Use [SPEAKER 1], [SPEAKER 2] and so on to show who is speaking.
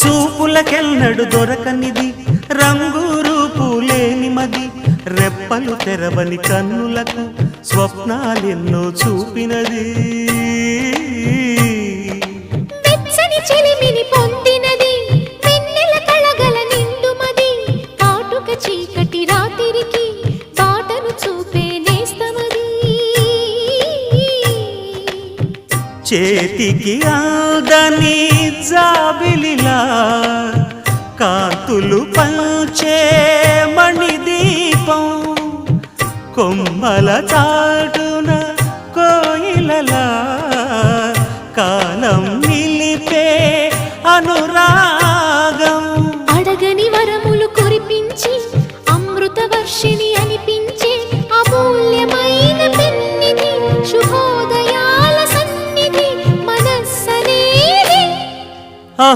[SPEAKER 1] చూపులకెన్నడు దొరకనిది రంగు రూపు లేని మది రెప్పలు తెరవని కన్నులకు స్వప్నాలెన్నో చూపినది
[SPEAKER 2] వెచ్చని చెలిమిని పొందినది వెన్నెల కళగల నిండుమది కాటుక చీకటి రాత్రికి బాటను చూపే నేస్తమది
[SPEAKER 1] చేతికి ఆదని జాబిలిలా కాంతులు పంచే మణిదీపం కొమ్మల చాటున కోయిలలా కాలం నిలిపే అనురాగం
[SPEAKER 2] అడగని వరములు కురిపించి అమృత వర్షిణి